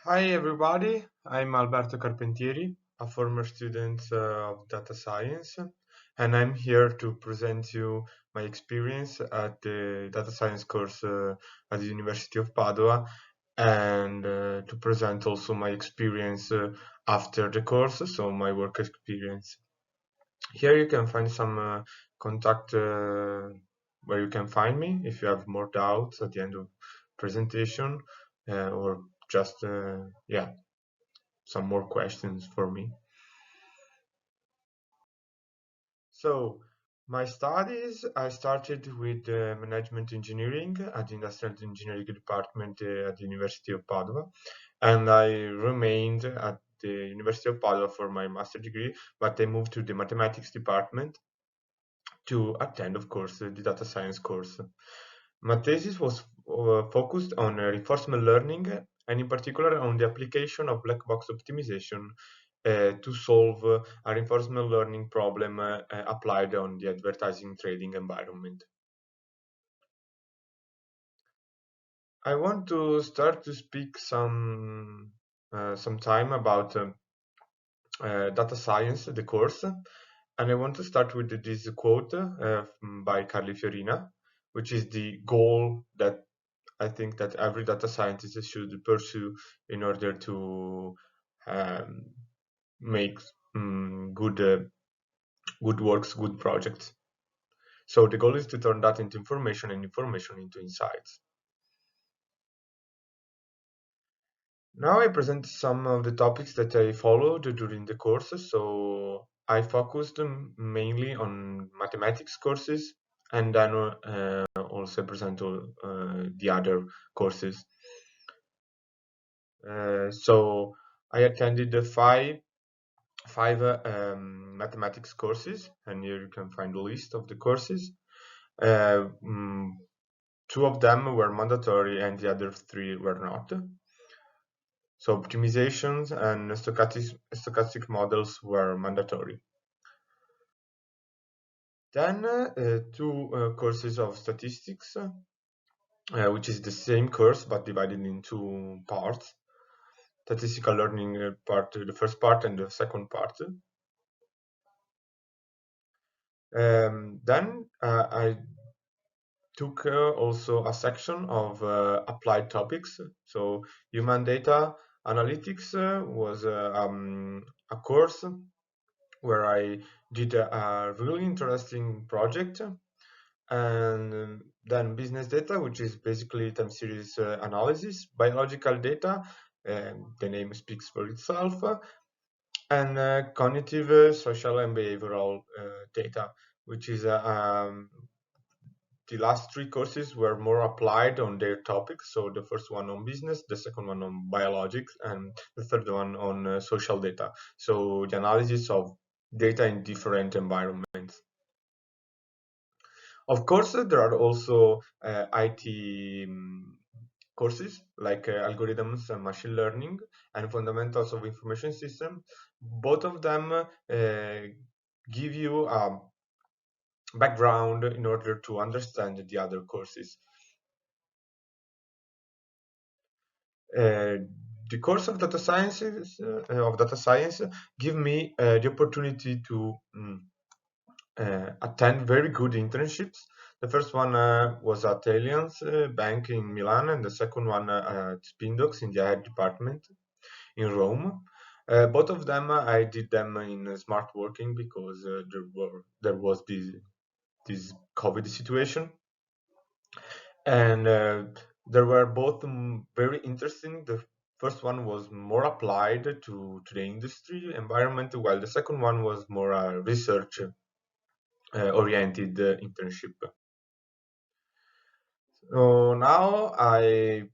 Hi everybody, I'm Alberto Carpentieri, a former student of data science, and I'm here to present you my experience at the data science course at the University of Padua and to present also my experience after the course, so my work experience. Here you can find some contact where you can find me if you have more doubts at the end of presentation or just yeah some more questions for me. So, my studies, I started with management engineering at the industrial engineering department at the University of Padua, and I remained at the University of Padua for my master degree, but I moved to the mathematics department to attend, of course, the data science course. My thesis was focused on reinforcement learning and in particular on the application of black box optimization to solve a reinforcement learning problem applied on the advertising trading environment. I want to start to speak some time about data science, the course, and I want to start with this quote by Carly Fiorina, which is the goal that I think that every data scientist should pursue in order to um, make good works, good projects. So the goal is to turn that into information and information into insights. Now I present some of the topics that I followed during the courses. So I focused mainly on mathematics courses and then also present the other courses. So I attended the five mathematics courses, and here you can find the list of the courses. Uh, mm, Two of them were mandatory, and the other three were not. So optimizations and stochastic models were mandatory. Then two courses of statistics, which is the same course but divided in two parts. Statistical learning part, the first part, and the second part. Then I took also a section of applied topics. So human data analytics was a course where I did a really interesting project. And then business data, which is basically time series analysis, biological data, the name speaks for itself, and cognitive, social, and behavioral data, which is the last three courses were more applied on their topics. So the first one on business, the second one on biologics, and the third one on social data. So the analysis of data in different environments. Of course, there are also IT courses like algorithms and machine learning and fundamentals of information system. Both of them give you a background in order to understand the other courses. Uh, the course of data science give me the opportunity to attend very good internships. The first one was at Allianz Bank in Milan, and the second one at Spindox in the AI department in Rome. Both of them, I did them in smart working because there was this COVID situation, and they were both very interesting. The first one was more applied to the industry environment, while the second one was more research oriented internship. So now I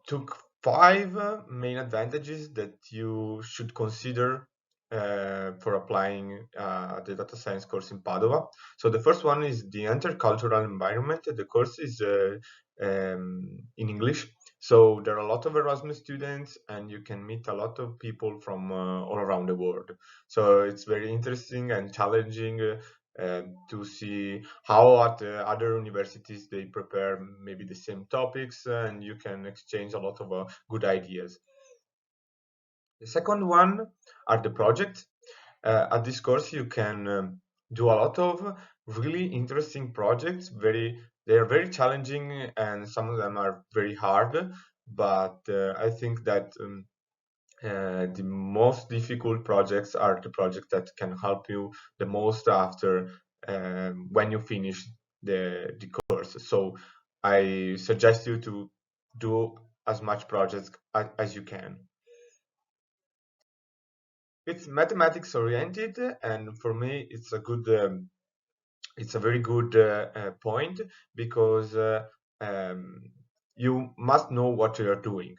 took five main advantages that you should consider for applying the data science course in Padua. So the first one is the intercultural environment. The course is in English. So there are a lot of Erasmus students, and you can meet a lot of people from all around the world. So it's very interesting and challenging to see how at other universities they prepare maybe the same topics, and you can exchange a lot of good ideas. The second one are the projects. At this course, you can do a lot of really interesting projects. They are very challenging, and some of them are very hard. But I think that the most difficult projects are the projects that can help you the most after when you finish the course. So I suggest you to do as much projects as you can. It's mathematics oriented, and for me, it's a very good point because um, you must know what you are doing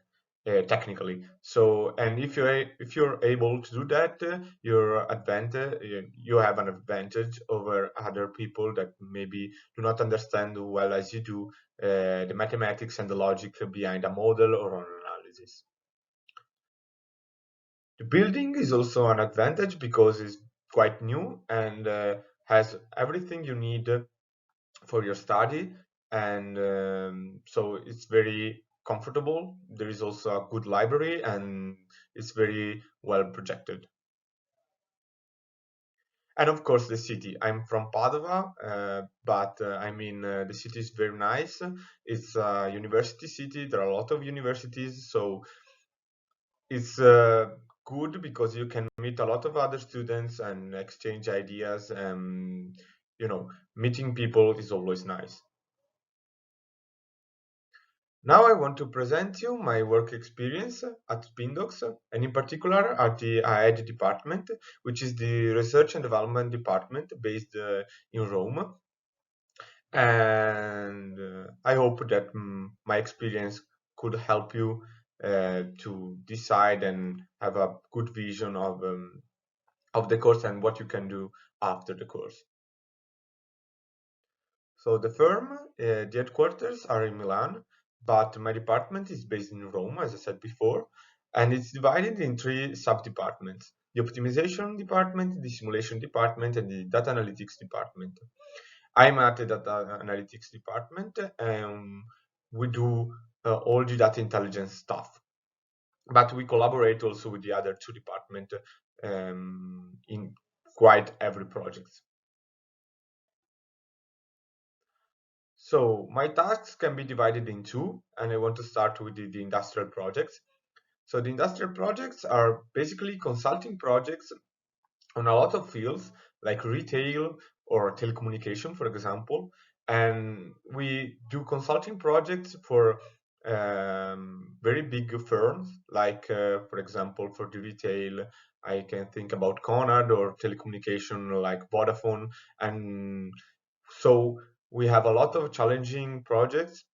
technically. So, and if you're able to do that, you have an advantage over other people that maybe do not understand well as you do the mathematics and the logic behind a model or an analysis. The building is also an advantage because it's quite new and has everything you need for your study, and so it's very comfortable. There is also a good library and it's very well projected. And of course, the city. I'm from Padova, but I mean, the city is very nice. It's a university city. There are a lot of universities, so it's good because you can meet a lot of other students and exchange ideas. And meeting people is always nice. Now I want to present you my work experience at Spindox, and in particular at the AED department, which is the Research and Development department based in Rome. And I hope that my experience could help you to decide and have a good vision of the course and what you can do after the course. So the headquarters are in Milan, but my department is based in Rome, as I said before, and it's divided in three sub-departments: the optimization department, the simulation department, and the data analytics department. I'm at the data analytics department, and we do all the data intelligence stuff. But we collaborate also with the other two departments in quite every project. So my tasks can be divided in two, and I want to start with the industrial projects. So the industrial projects are basically consulting projects on a lot of fields like retail or telecommunication, for example. And we do consulting projects for very big firms, like, for example, for the retail, I can think about Conrad, or telecommunication like Vodafone. And so we have a lot of challenging projects,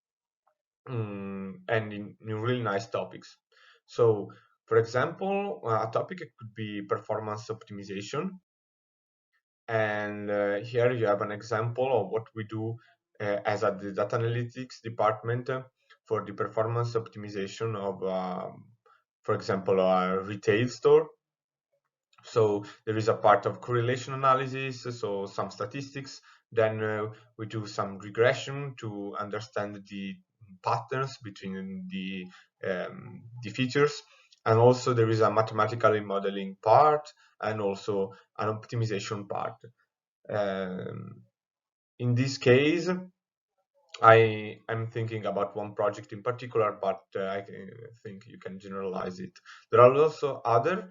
and in really nice topics. So, for example, a topic could be performance optimization. And here you have an example of what we do as at the data analytics department for the performance optimization of, for example, a retail store. So there is a part of correlation analysis, so some statistics. Then we do some regression to understand the patterns between the features. And also there is a mathematical modeling part and also an optimization part. Um, in this case, I'm thinking about one project in particular, but think you can generalize it. There are also other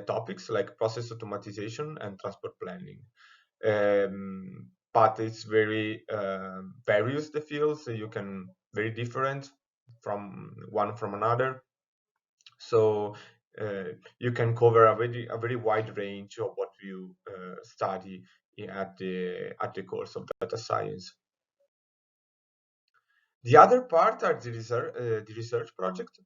topics like process automatization and transport planning. But it's very various, the fields, so you can very different from one from another. So you can cover a very wide range of what you study at the course of data science. The other part are the research project.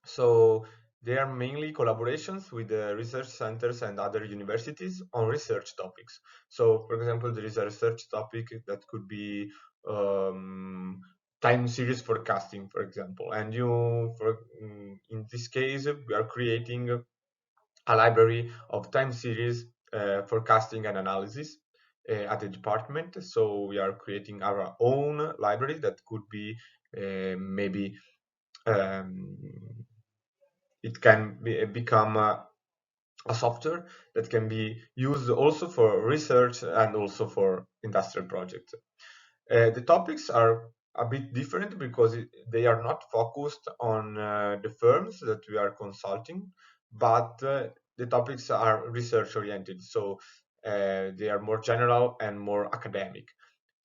So they are mainly collaborations with the research centers and other universities on research topics. So, for example, there is a research topic that could be um, time series forecasting, for example. And in this case, we are creating a library of time series forecasting and analysis. at the department. So we are creating our own library that could be maybe um, it can become a software that can be used also for research and also for industrial projects. The topics are a bit different because they are not focused on the firms that we are consulting, but the topics are research oriented. So they are more general and more academic.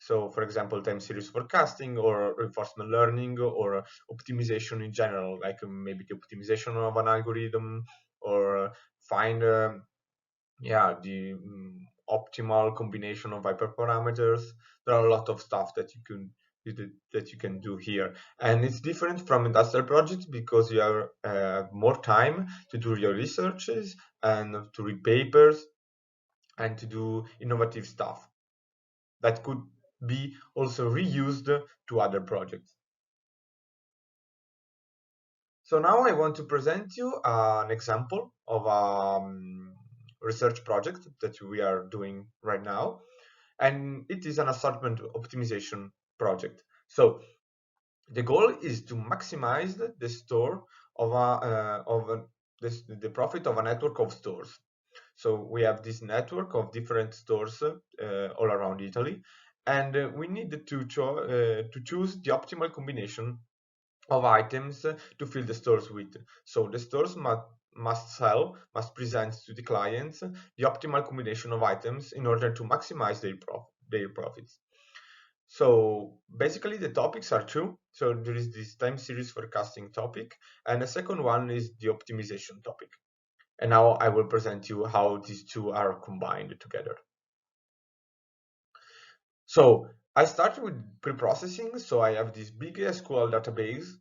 So, for example, time series forecasting or reinforcement learning or optimization in general, like maybe the optimization of an algorithm or find yeah, the optimal combination of hyperparameters. There are a lot of stuff that you can do here, and it's different from industrial projects because you have more time to do your researches and to read papers and to do innovative stuff that could be also reused to other projects. So now I want to present you an example of a research project that we are doing right now, and it is an assortment optimization project. So the goal is to maximize the store of the profit of a network of stores. So we have this network of different stores all around Italy, and we need to choose the optimal combination of items to fill the stores with. So the stores must present to the clients the optimal combination of items in order to maximize their profits. So basically the topics are two. So there is this time series forecasting topic, and the second one is the optimization topic. And now I will present you how these two are combined together. So I started with pre-processing. So I have this big SQL database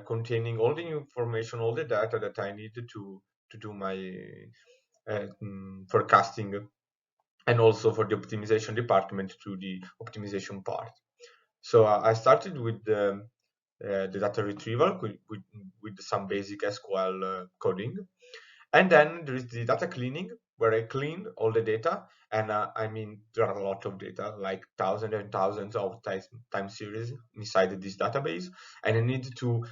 containing all the information, all the data that I need to do my forecasting, and also for the optimization department to the optimization part. So I started with the data retrieval with some basic SQL coding. And then there is the data cleaning, where I clean all the data. And I mean, there are a lot of data, like thousands and thousands of time series inside this database. And I need to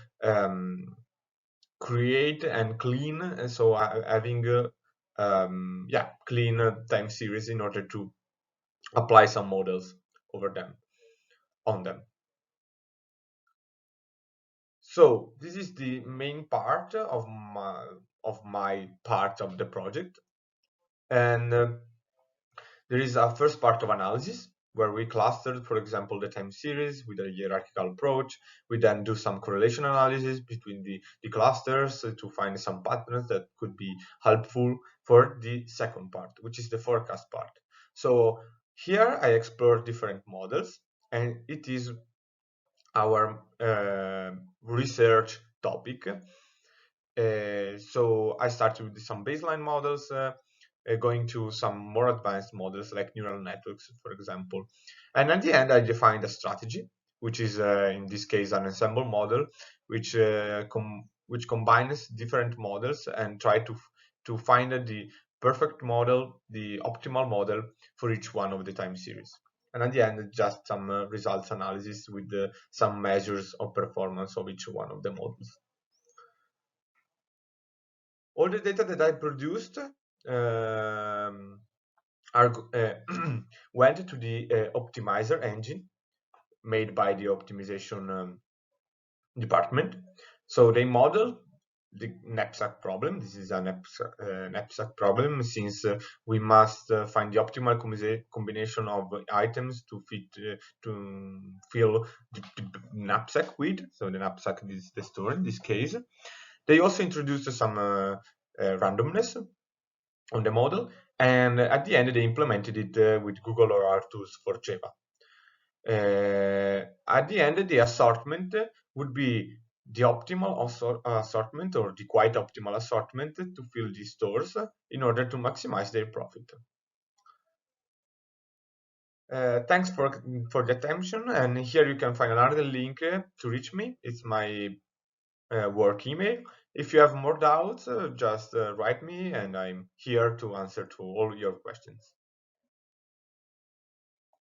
create and clean. And so having yeah, clean time series in order to apply some models over them, on them. So this is the main part of my part of the project. And there is a first part of analysis where we clustered, for example, the time series with a hierarchical approach. We then do some correlation analysis between the clusters to find some patterns that could be helpful for the second part, which is the forecast part. So here I explore different models, and it is our research topic. So I started with some baseline models, going to some more advanced models like neural networks, for example. And at the end, I defined a strategy, which is in this case an ensemble model, which combines different models and try to find the perfect model, the optimal model for each one of the time series. And at the end, just some results analysis with some measures of performance of each one of the models. All the data that I produced are went to the optimizer engine made by the optimization department. So they model the knapsack problem. This is a knapsack problem, since we must find the optimal combination of items to fill the knapsack with. So the knapsack is the store in this case. They also introduced some randomness on the model, and at the end they implemented it with Google or R tools for Java. At the end, the assortment would be the optimal assortment, or the quite optimal assortment, to fill these stores in order to maximize their profit. Thanks for the attention, and here you can find another link to reach me. It's my work email. If you have more doubts, just write me, and I'm here to answer to all your questions.